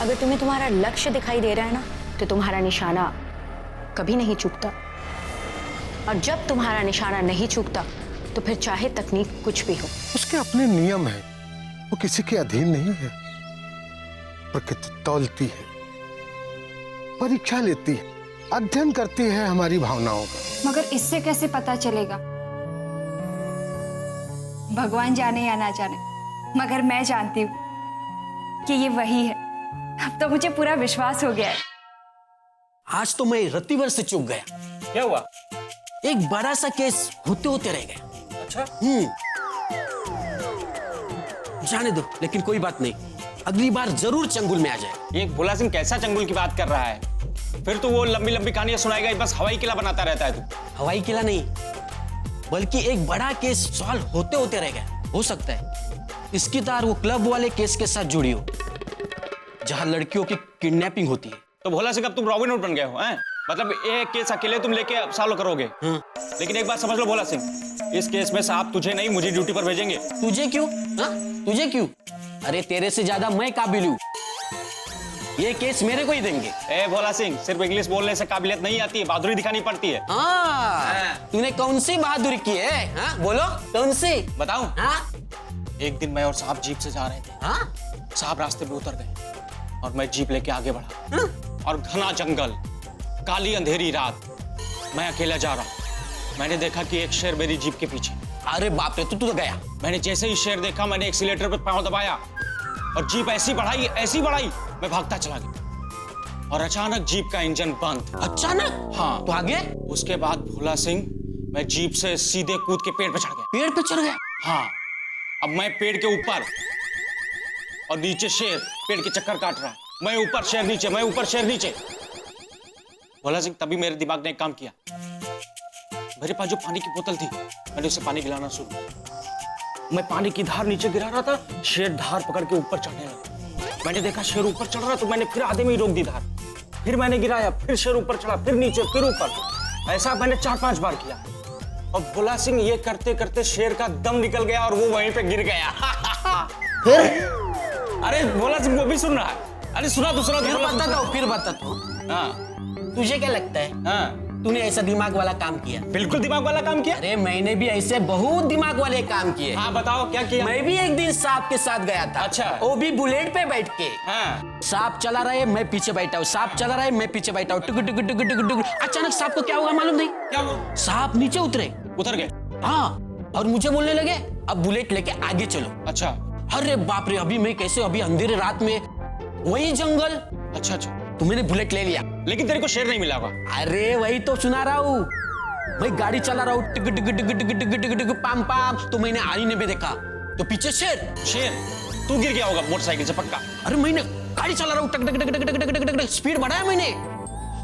अगर तुम्हें तुम्हारा लक्ष्य दिखाई दे रहा है ना, तो तुम्हारा निशाना कभी नहीं चूकता। और जब तुम्हारा निशाना नहीं चूकता, तो फिर चाहे तकनीक कुछ भी हो। उसके अपने नियम हैं, वो किसी के अधीन नहीं है। प्रकृति तौलती है, परीक्षा लेती है, अध्ययन करती है हमारी भावनाओं का। मगर इससे कैसे पता चलेगा? भगवान जाने या ना जाने, मगर मैं जानती हूँ कि ये वही है। अब तो मुझे पूरा विश्वास हो गया है। आज तो मैं रत्तीभर से चूक गया। क्या हुआ? एक बड़ा सा केस होते होते रह गया। अच्छा। जाने दो, लेकिन कोई बात नहीं, अगली बार जरूर चंगुल में आ जाए। ये भोला सिंह कैसा चंगुल की बात कर रहा है? फिर तो वो लंबी लंबी कहानियां सुनाएगा, बस हवाई किला बनाता रहता है तू। हवाई किला नहीं, बल्कि एक बड़ा केस सॉल्व होते होते रह गया। हो सकता है इसकी तार वो क्लब वाले केस के साथ जुड़ी हो, जहां लड़कियों की किडनैपिंग होती है। तो भोला सिंह अब तुम रॉबिन हुड बन गए हो, हैं? मतलब एक केस अकेले तुम लेके सॉल्व करोगे? लेकिन एक बात समझ लो भोला सिंह, इस केस में साहब तुझे नहीं, मुझे ड्यूटी पर भेजेंगे। तुझे क्यों? तुझे क्यों? अरे तेरे से ज्यादा मैं काबिल हूं, ये केस मेरे को ही देंगे। ए भोला सिंह, सिर्फ इंग्लिश बोलने से काबिलियत नहीं आती है, बहादुरी दिखानी पड़ती है। तूने कौन सी बहादुरी की है? हाँ बोलो, कौन सी? बताऊं? हाँ? एक दिन मैं और साहब जीप से जा रहे थे। हाँ? साहब रास्ते पे उतर गए और मैं जीप लेके आगे बढ़ा। हाँ? और घना जंगल, काली अंधेरी रात, मैं अकेला जा रहा हूं। मैंने देखा कि एक शेर मेरी जीप के पीछे। अरे बाप रे, तू तो गया। मैंने जैसे ही शेर देखा, मैंने एक्सीलेटर पे पांव दबाया और जीप ऐसी बढ़ाई, मैं भागता चला गया। और अचानक जीप का इंजन बंद। अचानक? हाँ। तो आगे? उसके बाद भोला सिंह, मैं जीप से सीधे कूद के पेड़ पे चढ़ गया। पेड़ पे चढ़ गया? हाँ। अब मैं पेड़ के ऊपर और नीचे शेर पेड़ के चक्कर काट रहा है। मैं ऊपर शेर नीचे, मैं ऊपर शेर नीचे। भोला सिंह, तभी मेरे दिमाग ने एक काम किया। मेरे पास जो पानी की बोतल थी, मैंने उसे पानी गिलाना शुरू किया। मैं पानी की धार नीचे गिरा रहा था, शेर धार पकड़ के ऊपर चढ़ने लगा। मैंने देखा शेर ऊपर चढ़ रहा, तो मैंने फिर आधे में ही रोक दी धार। फिर मैंने गिराया, फिर शेर ऊपर चढ़ा, फिर नीचे, फिर ऊपर। ऐसा मैंने 4-5 बार किया। और भोला सिंह, ये करते करते शेर का दम निकल गया और वो वहीं पे गिर गया। अरे भोला सिंह, वो भी सुन रहा है? अरे सुना तो, फिर बताता हूँ। हाँ। तुझे क्या लगता है? हाँ। तूने ऐसा दिमाग वाला काम किया? बिल्कुल दिमाग वाला काम किया। अरे मैंने भी ऐसे बहुत दिमाग वाले काम किए। हाँ बताओ, क्या किया? मैं भी एक दिन सांप के साथ गया था। अच्छा। वो भी बुलेट पे बैठ के। हाँ। सांप चला रहा है, मैं पीछे बैठा हूँ, सांप चला रहा है, मैं पीछे बैठा हूँ। टुक टुक टुक टुक टुक टुक। अचानक सांप को क्या होगा मालूम नहीं? क्या हुआ? सांप नीचे उतर गए? हाँ, और मुझे बोलने लगे अब बुलेट लेके आगे चलो। अच्छा। अरे बाप रे, अभी मैं कैसे, अभी अंधेरे रात में वही जंगल। अच्छा। तो मैंने बुलेट ले लिया, लेकिन तेरे को शेर नहीं मिला होगा। अरे वही तो सुना रहा हूँ, मैं गाड़ी चला रहा हूँ, टिक टिक टिक टिक टिक टिक टिक पाम पाम। तो मैंने आईने में देखा तो पीछे शेर। तू गिर गया होगा मोटरसाइकिल से पक्का। अरे मैंने गाड़ी चला रहा हूँ, टक टक टक टक टक टक टक, स्पीड बढ़ाया मैंने,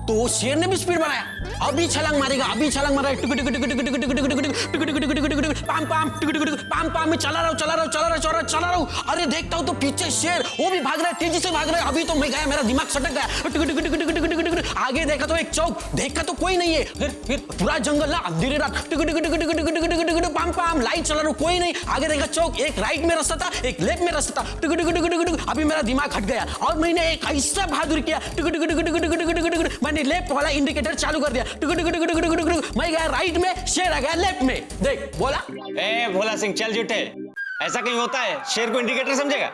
तो वो शेर ने भी स्पीड बढ़ाया। अभी छलांग मारेगा, अभी छलांग मार रहा है, टिक टिक टिक टिक टिक टिक टिक टिक टिक टिक टिक टिक पाम पाम, टिक टिक टिक पाम पाम। मैं चला रहा हूँ। अरे देखता हूँ तो पीछे शेर, वो भी भाग रहा है, तेजी से भाग रहा है। अभी तो मैं गया, मेरा दिमाग सटक गया। टिक टिक टिक टिक टिक टिक टिक। आगे देखा तो एक चौक, देखा तो कोई नहीं है। फिर पूरा जंगल ना, अंधेरी रात, टिक टिक टिक टिक टिक टिक टिक टिक पाम पाम, लाइट चला रहा हूँ, कोई नहीं। आगे देखा चौक, एक राइट में रास्ता था, एक लेफ्ट में रास्ता था। टिक टिक टिक टिक टिक। अभी मेरा दिमाग हट गया और मैंने एक ऐसा बहादुर किया, टिक टिक टिक टिक टिक टिक टिक। मैंने लेफ्ट वाला इंडिकेटर चालू कर दिया, टिक टिक टिक टिक टिक टिक। मैं गया राइट में, शेर आ गया लेफ्ट में। देख बोला। ए भोला सिंह, चल झूठे, ऐसा कहीं होता है? शेर को इंडिकेटर समझेगा?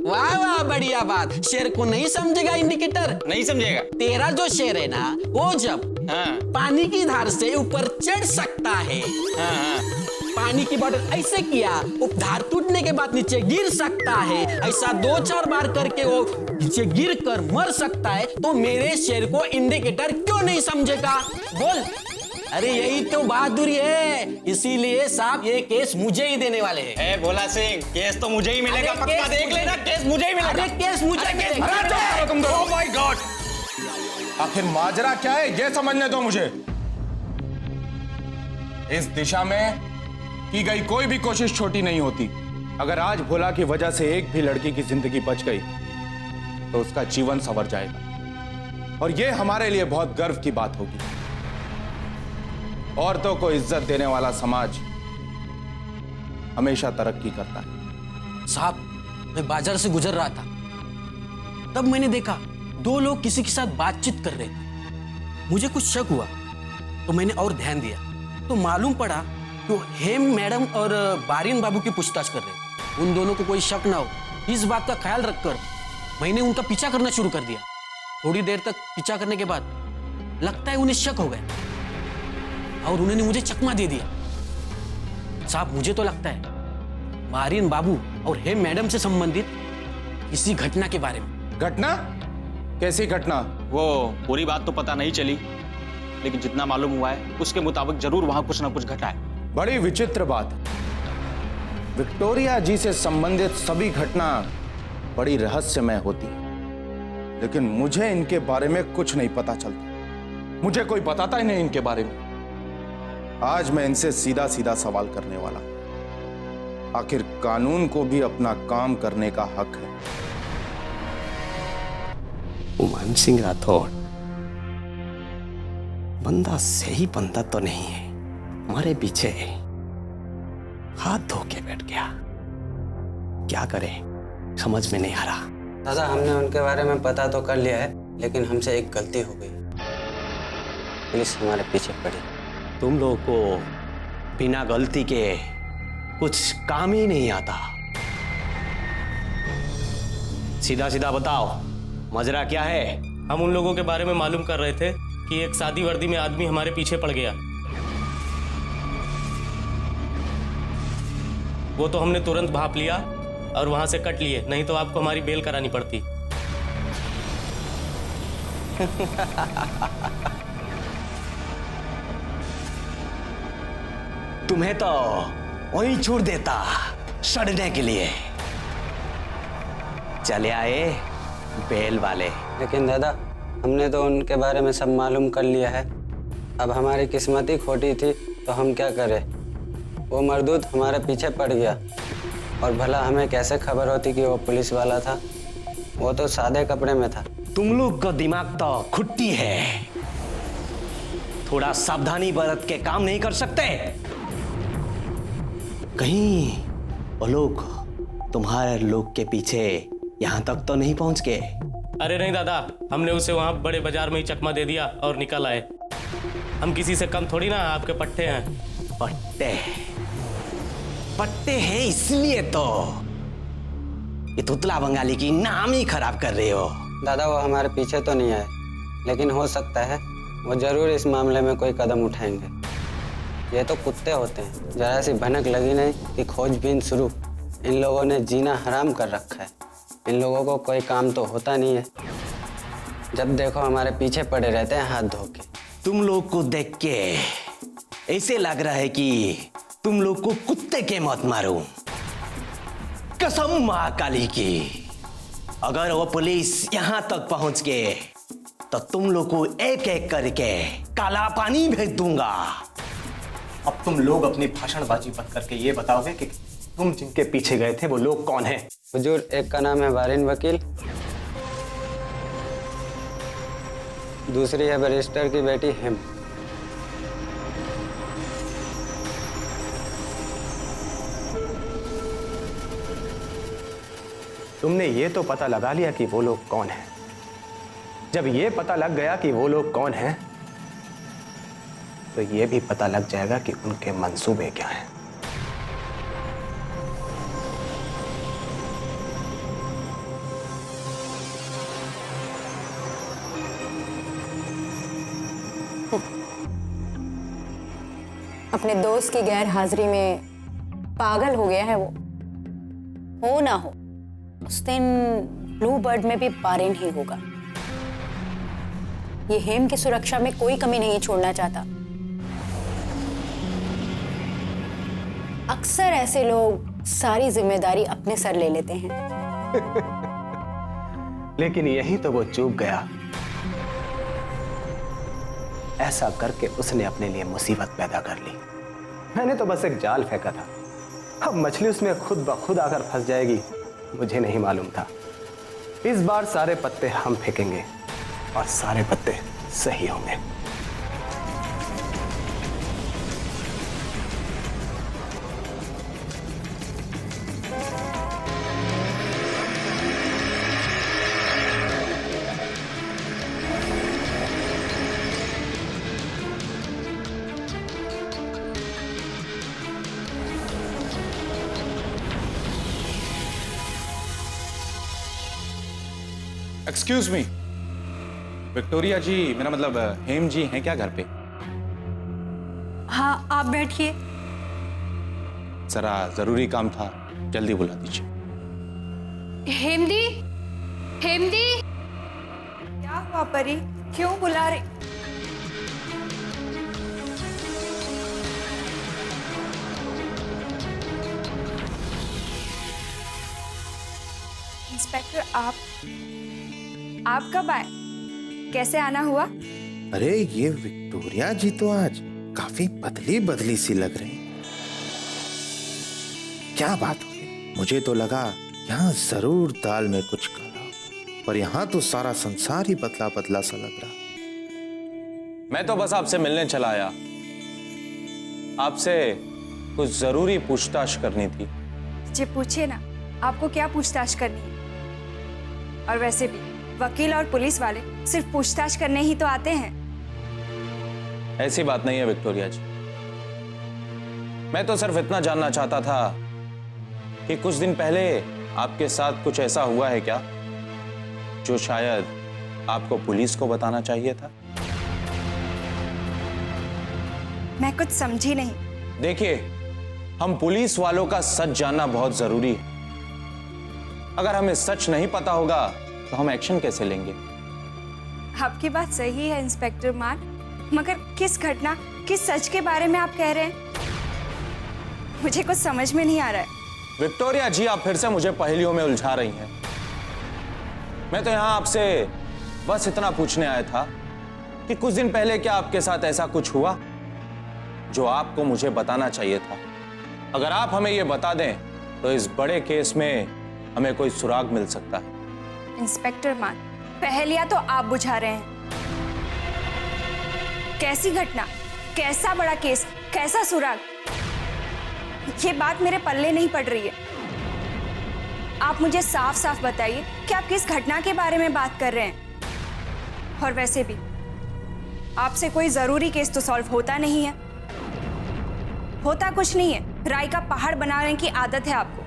वाह वाह, बढ़िया बात। शेर को नहीं समझेगा इंडिकेटर? नहीं समझेगा। तेरा जो शेर है ना, वो जब पानी की धार से ऊपर चढ़ सकता है, पानी की बोतल ऐसे किया, वो धार टूटने के बाद नीचे गिर सकता है, ऐसा 2-4 बार करके वो नीचे गिर कर मर सकता है, तो मेरे शेर को इंडिकेटर क्यों नहीं समझेगा? बोल। अरे यही तो बहादुरी है, इसीलिए साहब ये केस मुझे ही देने वाले हैं। ए भोला सिंह, केस तो मुझे ही मिलेगा, पक्का देख लेना, केस मुझे ही मिलेगा। अरे केस मुझे मिलेगा। तुम ओह माय गॉड, आखिर माजरा क्या है ये समझने दो मुझे। इस दिशा में की गई कोई भी कोशिश छोटी नहीं होती। अगर आज भोला की वजह से एक भी लड़की की जिंदगी बच गई तो उसका जीवन संवर जाएगा, और यह हमारे लिए बहुत गर्व की बात होगी। औरतों को इज्जत देने वाला समाज हमेशा तरक्की करता है। साहब, मैं बाजार से गुजर रहा था, तब मैंने देखा 2 लोग किसी के साथ बातचीत कर रहे थे। मुझे कुछ शक हुआ तो मैंने और ध्यान दिया तो मालूम पड़ा कि वो हेम मैडम और बारिन बाबू की पूछताछ कर रहे थे। उन दोनों को कोई शक ना हो इस बात का ख्याल रखकर मैंने उनका पीछा करना शुरू कर दिया। थोड़ी देर तक पीछा करने के बाद लगता है उन्हें शक हो गया और उन्होंने मुझे चकमा दे दिया। साहब, मुझे तो लगता है बारिन बाबू और हेम मैडम से संबंधित किसी घटना के बारे में। घटना? कैसी घटना? वो पूरी बात तो पता नहीं चली, लेकिन जितना मालूम हुआ है उसके मुताबिक जरूर वहां कुछ ना कुछ घटा है। बड़ी विचित्र बात। विक्टोरिया जी से संबंधित सभी घटना बड़ी रहस्यमय होती है, लेकिन मुझे इनके बारे में कुछ नहीं पता चलता। मुझे कोई बताता ही नहीं इनके बारे में। आज मैं इनसे सीधा सीधा सवाल करने वाला हूं। आखिर कानून को भी अपना काम करने का हक है। उमान सिंह राठौड़ बंदा सही बंदा तो नहीं है, हमारे पीछे हाथ धो के बैठ गया। क्या करे समझ में नहीं आ रहा। दादा, हमने उनके बारे में पता तो कर लिया है, लेकिन हमसे एक गलती हो गई। पुलिस हमारे पीछे पड़ी। तुम लोग को बिना गलती के कुछ काम ही नहीं आता। सीधा सीधा बताओ मजरा क्या है? हम उन लोगों के बारे में मालूम कर रहे थे कि एक सादी वर्दी में आदमी हमारे पीछे पड़ गया। वो तो हमने तुरंत भाप लिया और वहां से कट लिए, नहीं तो आपको हमारी बेल करानी पड़ती। तुम्हें तो वहीं छोड़ देता सड़ने के लिए। चले आए बेल वाले। लेकिन दादा, हमने तो उनके बारे में सब मालूम कर लिया है। अब हमारी किस्मत ही खोटी थी तो हम क्या करें। वो मर्दूद हमारे पीछे पड़ गया, और भला हमें कैसे खबर होती कि वो पुलिस वाला था। वो तो सादे कपड़े में था। तुम लोग का दिमाग तो खुट्टी है, थोड़ा सावधानी बरत के काम नहीं कर सकते? कहीं वो लोग तुम्हारे लोग के पीछे यहां तक तो नहीं पहुंच गए? अरे नहीं दादा, हमने उसे वहां बड़े बाजार में ही चकमा दे दिया और निकल आए। हम किसी से कम थोड़ी ना आपके पट्टे हैं। पट्टे पट्टे हैं इसलिए तो ये तुतला बंगाली की नाम ही खराब कर रहे हो। दादा, वो हमारे पीछे तो नहीं आए, लेकिन हो सकता है वो जरूर इस मामले में कोई कदम उठाएंगे। ये तो कुत्ते होते हैं, जरा सी भनक लगी नहीं कि खोजबीन शुरू। इन लोगों ने जीना हराम कर रखा है। इन लोगों को कोई काम तो होता नहीं है, जब देखो हमारे पीछे पड़े रहते हैं हाथ धो के। तुम लोग को देख के ऐसे लग रहा है कि तुम लोग को कुत्ते के मत मारो। कसम मां काली की, अगर वो पुलिस यहां तक पहुंच गए तो तुम लोग को एक एक करके काला पानी भेज दूंगा। अब तुम लोग अपनी भाषणबाजी बंद करके ये बताओगे कि तुम जिनके पीछे गए थे वो लोग कौन हैं? हुजूर, एक का नाम है बारिन वकील, दूसरी है बैरिस्टर की बेटी हेम। तुमने ये तो पता लगा लिया कि वो लोग कौन हैं। जब ये पता लग गया कि वो लोग कौन हैं, तो ये भी पता लग जाएगा कि उनके मंसूबे क्या हैं। अपने दोस्त की गैर हाजिरी में पागल हो गया है वो। हो ना हो, उस दिन ब्लू बर्ड में भी बारिन ही होगा। ये हेम की सुरक्षा में कोई कमी नहीं छोड़ना चाहता। अक्सर ऐसे लोग सारी जिम्मेदारी अपने सर ले लेते हैं। लेकिन यही तो वो चूक गया। ऐसा करके उसने अपने लिए मुसीबत पैदा कर ली। मैंने तो बस एक जाल फेंका था, अब मछली उसमें खुद ब खुद आकर फंस जाएगी, मुझे नहीं मालूम था। इस बार सारे पत्ते हम फेंकेंगे और सारे पत्ते सही होंगे। एक्सक्यूज मी, विक्टोरिया जी, मेरा मतलब हेम जी हैं क्या घर पे? हाँ, आप बैठिए। जरा जरूरी काम था, जल्दी बुला दीजिए। हेमदी, हेमदी, क्या हुआ परी? क्यों बुला रही? इंस्पेक्टर, आप कब आए? कैसे आना हुआ? अरे ये विक्टोरिया जी तो आज काफी बदली बदली सी लग रही। क्या बात हो गई? मुझे तो लगा यहाँ जरूर दाल में कुछ काला होगा, पर यहाँ तो सारा संसार ही बदला बदला सा लग रहा। मैं तो बस आपसे मिलने चला आया, आपसे कुछ जरूरी पूछताछ करनी थी। जी पूछिए ना, आपको क्या पूछताछ करनी है? और वैसे भी वकील और पुलिस वाले सिर्फ पूछताछ करने ही तो आते हैं। ऐसी बात नहीं है विक्टोरिया जी, मैं तो सिर्फ इतना जानना चाहता था कि कुछ दिन पहले आपके साथ कुछ ऐसा हुआ है क्या जो शायद आपको पुलिस को बताना चाहिए था? मैं कुछ समझी नहीं। देखिए, हम पुलिस वालों का सच जानना बहुत जरूरी है। अगर हमें सच नहीं पता होगा तो हम एक्शन कैसे लेंगे? आपकी बात सही है इंस्पेक्टर मान, मगर किस घटना, किस सच के बारे में आप कह रहे हैं? मुझे कुछ समझ में नहीं आ रहा है। विक्टोरिया जी, आप फिर से मुझे पहेलियों में उलझा रही हैं। मैं तो यहां आपसे बस इतना पूछने आया था कि कुछ दिन पहले क्या आपके साथ ऐसा कुछ हुआ जो आपको मुझे बताना चाहिए था? अगर आप हमें यह बता दें तो इस बड़े केस में हमें कोई सुराग मिल सकता है। इंस्पेक्टर मान, पहेलियां तो आप बुझा रहे हैं। कैसी घटना, कैसा बड़ा केस, कैसा सुराग? ये बात मेरे पल्ले नहीं पड़ रही है। आप मुझे साफ साफ बताइए कि आप किस घटना के बारे में बात कर रहे हैं। और वैसे भी आपसे कोई जरूरी केस तो सॉल्व होता नहीं है। होता कुछ नहीं है, राय का पहाड़ बनाने की आदत है आपको।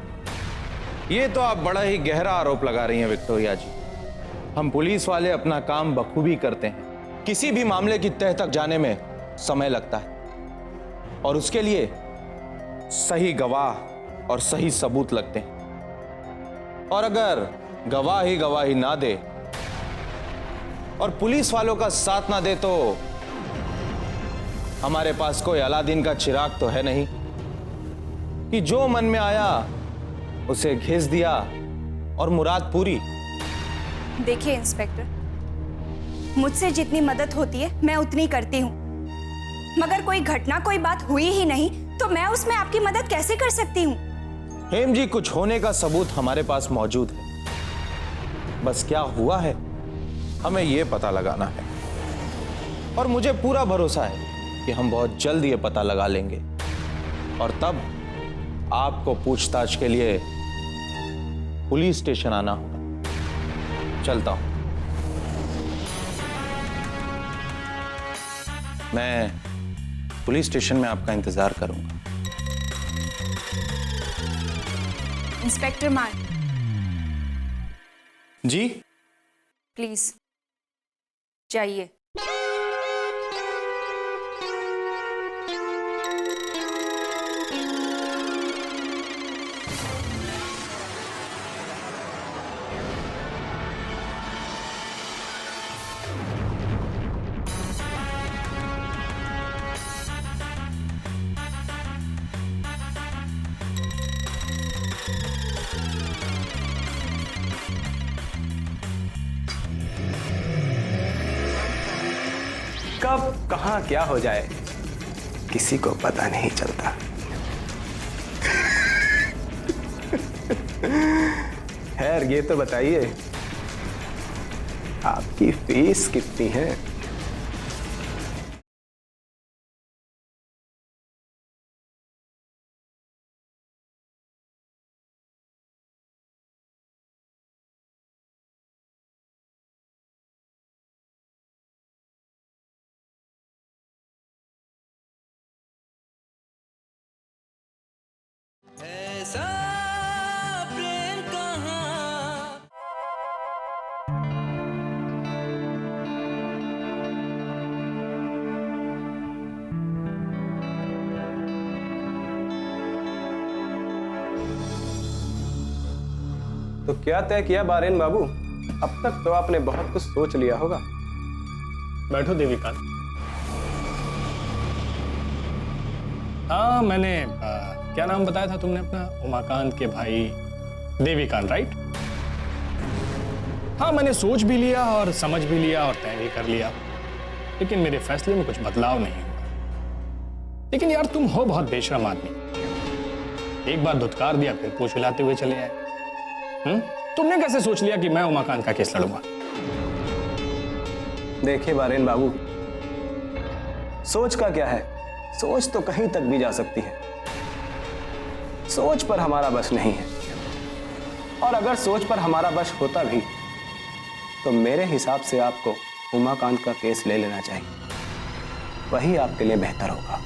ये तो आप बड़ा ही गहरा आरोप लगा रही हैं विक्टोरिया जी। हम पुलिस वाले अपना काम बखूबी करते हैं। किसी भी मामले की तह तक जाने में समय लगता है और उसके लिए सही गवाह और सही सबूत लगते हैं। और अगर गवाह ही गवाही ना दे और पुलिस वालों का साथ ना दे तो हमारे पास कोई अलादीन का चिराग तो है नहीं कि जो मन में आया उसे घिस दिया और मुराद पूरी। देखिए इंस्पेक्टर, मुझसे जितनी मदद होती है मैं उतनी करती हूँ, मगर कोई घटना, कोई बात हुई ही नहीं तो मैं उसमें आपकी मदद कैसे कर सकती हूँ? हेम जी, कुछ होने का सबूत हमारे पास मौजूद है, बस क्या हुआ है हमें यह पता लगाना है। और मुझे पूरा भरोसा है कि हम बहुत जल्द ये पता लगा लेंगे और तब आपको पूछताछ के लिए पुलिस स्टेशन आना होगा। चलता हूं मैं, पुलिस स्टेशन में आपका इंतजार करूंगा। इंस्पेक्टर मान जी प्लीज जाइए। कब कहां क्या हो जाए किसी को पता नहीं चलता। खैर ये तो बताइए, आपकी फीस कितनी है? ऐसा प्रेम कहाँ तो क्या तय किया बारेन बाबू? अब तक तो आपने बहुत कुछ सोच लिया होगा। बैठो देवीकांत। हाँ, मैंने क्या नाम बताया था तुमने अपना? उमाकांत के भाई देवीकांत, राइट? हाँ, मैंने सोच भी लिया और समझ भी लिया और तय भी कर लिया, लेकिन मेरे फैसले में कुछ बदलाव नहीं हुआ। लेकिन यार, तुम हो बहुत बेशरम आदमी। एक बार धुतकार दिया, फिर पूछ हिलाते हुए चले आए। तुमने कैसे सोच लिया कि मैं उमाकांत का केस लड़ूंगा? देखिए बारेन बाबू, सोच का क्या है? सोच तो कहीं तक भी जा सकती है। सोच पर हमारा बस नहीं है, और अगर सोच पर हमारा बस होता भी तो मेरे हिसाब से आपको उमाकांत का केस ले लेना चाहिए। वही आपके लिए बेहतर होगा।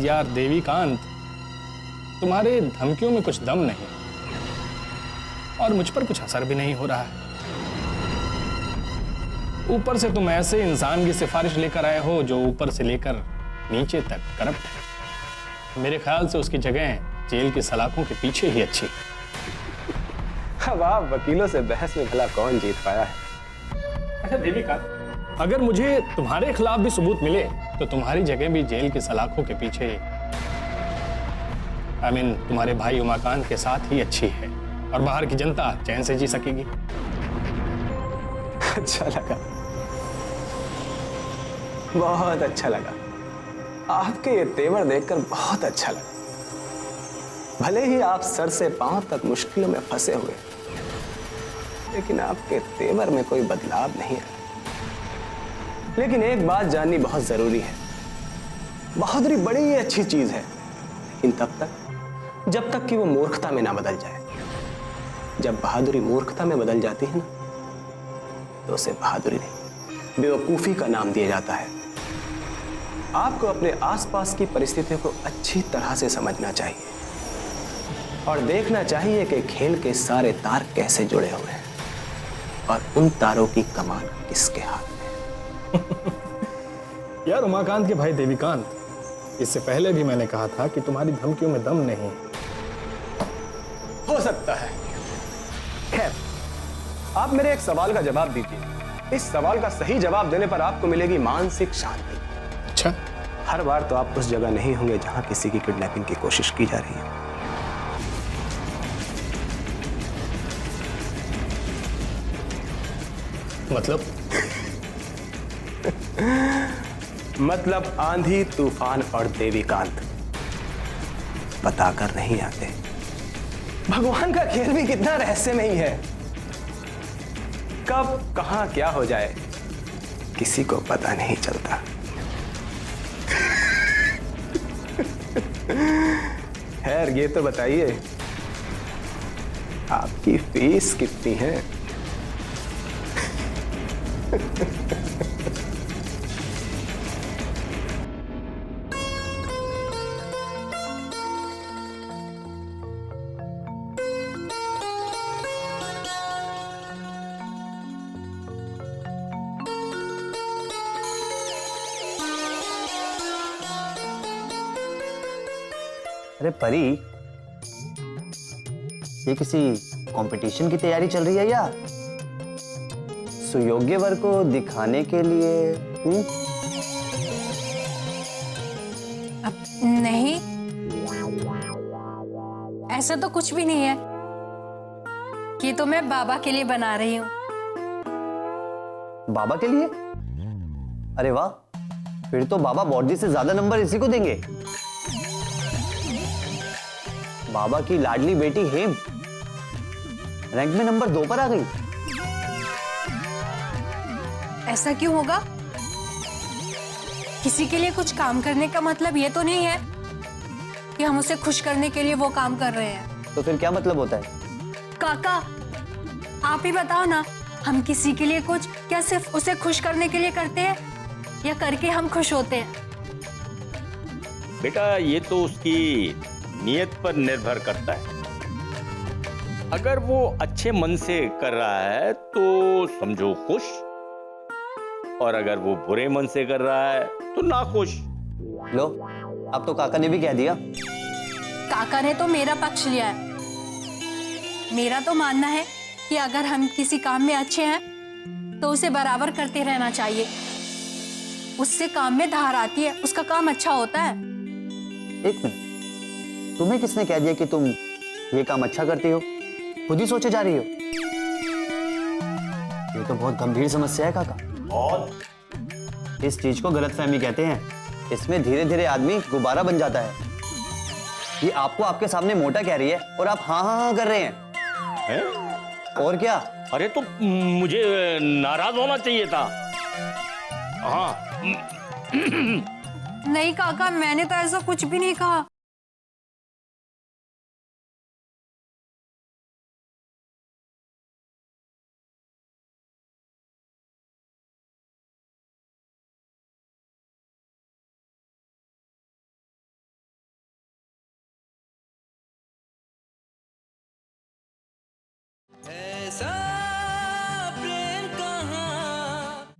यार देवीकांत, तुम्हारे धमकियों में कुछ दम नहीं और मुझ पर कुछ असर भी नहीं हो रहा है। ऊपर से तुम ऐसे इंसान की सिफारिश लेकर आए हो जो ऊपर से लेकर नीचे तक करप्ट है। मेरे ख्याल से उसकी जगह जेल की सलाखों के पीछे ही अच्छी। अब आप वकीलों से बहस में भला कौन जीत पाया है? अच्छा देवीकांत, अगर मुझे तुम्हारे खिलाफ भी सबूत मिले तो तुम्हारी जगह भी जेल की सलाखों के पीछे तुम्हारे भाई उमाकांत के साथ ही अच्छी है, और बाहर की जनता चैन से जी सकेगी। अच्छा लगा, बहुत अच्छा लगा। आपके ये तेवर देखकर बहुत अच्छा लगा। भले ही आप सर से पांव तक मुश्किलों में फंसे हुए, लेकिन आपके तेवर में कोई बदलाव नहीं है। लेकिन एक बात जाननी बहुत जरूरी है। बहादुरी बड़ी ही अच्छी चीज है, लेकिन तब तक जब तक कि वो मूर्खता में ना बदल जाए। जब बहादुरी मूर्खता में बदल जाती है ना, तो उसे बहादुरी नहीं, बेवकूफी का नाम दिया जाता है। आपको अपने आसपास की परिस्थितियों को अच्छी तरह से समझना चाहिए और देखना चाहिए कि खेल के सारे तार कैसे जुड़े हुए हैं और उन तारों की कमान किसके हाथ में। यार उमाकांत के भाई देवीकांत, इससे पहले भी मैंने कहा था कि तुम्हारी धमकियों में दम नहीं। हो सकता है। खैर, आप मेरे एक सवाल का जवाब दीजिए। इस सवाल का सही जवाब देने पर आपको मिलेगी मानसिक शांति। अच्छा, हर बार तो आप उस जगह नहीं होंगे जहां किसी की किडनैपिंग की कोशिश की जा रही है। मतलब आंधी, तूफान और देवीकांत बताकर नहीं आते। भगवान का खेल भी कितना रहस्यमय है। कब कहां क्या हो जाए किसी को पता नहीं चलता। खैर, ये तो बताइए, आपकी फीस कितनी है? अरे परी, ये किसी कंपटीशन की तैयारी चल रही है या सुयोग्य वर को दिखाने के लिए? अब नहीं, ऐसा तो कुछ भी नहीं है। ये तो मैं बाबा के लिए बना रही हूँ। बाबा के लिए? अरे वाह, फिर तो बाबा बॉडी से ज्यादा नंबर इसी को देंगे। बाबा की लाडली बेटी हेम रैंक में नंबर 2 पर आ गई। ऐसा क्यों होगा? किसी के लिए कुछ काम करने का मतलब ये तो नहीं है कि हम उसे खुश करने के लिए वो काम कर रहे हैं। तो फिर क्या मतलब होता है? काका, आप ही बताओ ना, हम किसी के लिए कुछ क्या सिर्फ उसे खुश करने के लिए करते हैं या करके हम खुश होते हैं? बेटा, ये तो उसकी नियत पर निर्भर करता है। अगर वो अच्छे मन से कर रहा है तो समझो खुश, और अगर वो बुरे मन से कर रहा है तो नाखुश। लो, अब तो काका ने भी कह दिया। काका ने तो मेरा पक्ष लिया है। मेरा तो मानना है कि अगर हम किसी काम में अच्छे हैं तो उसे बराबर करते रहना चाहिए। उससे काम में धार आती है, उसका काम अच्छा होता है। एक मिनट, तुम्हें किसने कह दिया कि तुम ये काम अच्छा करती हो? खुद ही सोचे जा रही हो। ये तो बहुत गंभीर समस्या है काका। और इस चीज को गलतफहमी कहते हैं। इसमें धीरे धीरे आदमी गुब्बारा बन जाता है। ये आपको आपके सामने मोटा कह रही है और आप हाँ हाँ हाँ कर रहे हैं। और क्या? अरे तो मुझे नाराज होना चाहिए था। हाँ। नहीं काका, मैंने तो ऐसा कुछ भी नहीं कहा।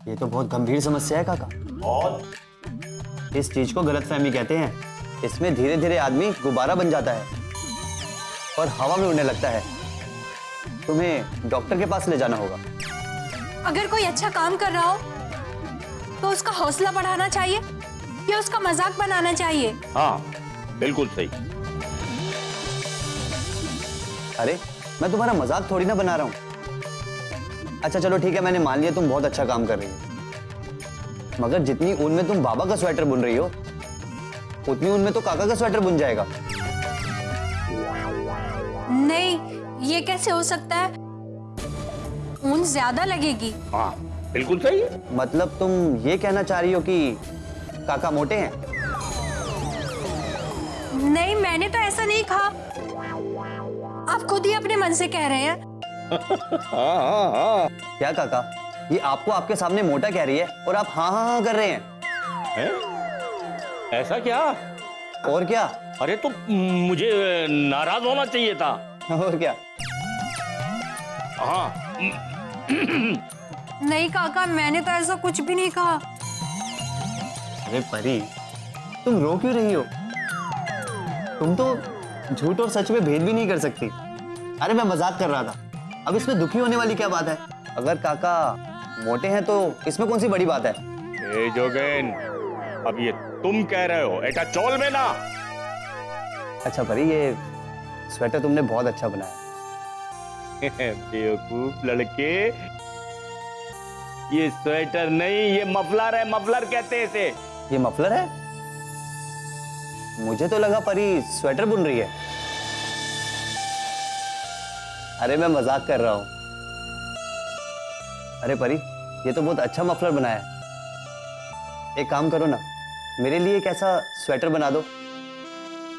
ये तो बहुत गंभीर समस्या है काका। और इस चीज को गलतफहमी कहते हैं। इसमें धीरे धीरे आदमी गुब्बारा बन जाता है और हवा में उड़ने लगता है। तुम्हें डॉक्टर के पास ले जाना होगा। अगर कोई अच्छा काम कर रहा हो तो उसका हौसला बढ़ाना चाहिए या उसका मजाक बनाना चाहिए? हाँ, बिल्कुल सही। अरे मैं तुम्हारा मजाक थोड़ी ना बना रहा हूं। अच्छा चलो ठीक है, मैंने मान लिया तुम बहुत अच्छा काम कर रही हो, मगर जितनी ऊन में तुम बाबा का स्वेटर बुन रही हो उतनी ऊन में तो काका का स्वेटर बुन जाएगा। नहीं, ये कैसे हो सकता है? ऊन ज्यादा लगेगी। हाँ, बिल्कुल सही है। मतलब तुम ये कहना चाह रही हो कि काका मोटे हैं? नहीं, मैंने तो ऐसा नहीं कहा। आप खुद ही अपने मन से कह रहे हैं। हाँ। क्या काका, ये आपको आपके सामने मोटा कह रही है और आप हाँ हाँ हाँ कर रहे हैं? ऐसा क्या? और क्या? अरे तो मुझे नाराज होना चाहिए था। और क्या? हाँ। नहीं काका, मैंने तो ऐसा कुछ भी नहीं कहा। अरे परी, तुम रो क्यों रही हो? तुम तो झूठ और सच में भेद भी नहीं कर सकती। अरे मैं मजाक कर रहा था। अब इसमें दुखी होने वाली क्या बात है? अगर काका मोटे हैं तो इसमें कौन सी बड़ी बात है? ए जोगेन, अब ये तुम कह रहे हो, एटा चोल में ना। अच्छा परी, ये स्वेटर तुमने बहुत अच्छा बनाया। बेवकूफ लड़के, ये स्वेटर नहीं, ये मफलर है। मफलर कहते हैं इसे। ये मफलर है? मुझे तो लगा परी स्वेटर बुन रही है। अरे मैं मजाक कर रहा हूं। अरे परी, ये तो बहुत अच्छा मफलर बनाया है। एक काम करो ना, मेरे लिए एक ऐसा स्वेटर बना दो।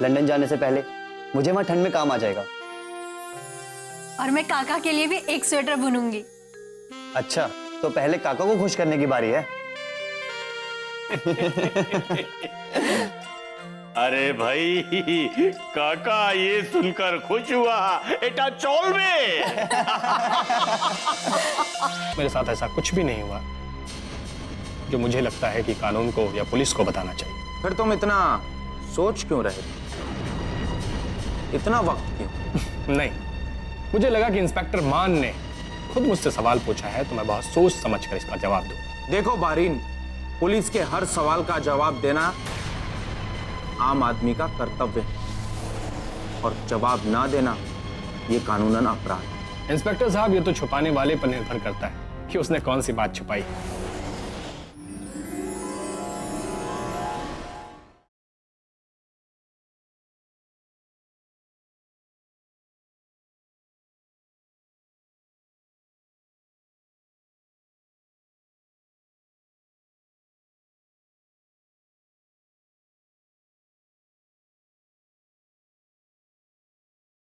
लंदन जाने से पहले मुझे वहां ठंड में काम आ जाएगा। और मैं काका के लिए भी एक स्वेटर बुनूंगी। अच्छा, तो पहले काका को खुश करने की बारी है। अरे भाई, काका ये सुनकर खुश हुआ। एटा चोल में। मेरे साथ ऐसा कुछ भी नहीं हुआ जो मुझे लगता है कि कानून को या पुलिस को बताना चाहिए। फिर तुम इतना सोच क्यों रहे? इतना वक्त क्यों? नहीं, मुझे लगा कि इंस्पेक्टर मान ने खुद मुझसे सवाल पूछा है तो मैं बहुत सोच समझ कर इसका जवाब दूं। देखो बारीन, पुलिस के हर सवाल का जवाब देना आम आदमी का कर्तव्य है और जवाब ना देना ये कानूनन अपराध है। इंस्पेक्टर साहब, ये तो छुपाने वाले पर निर्भर करता है कि उसने कौन सी बात छुपाई।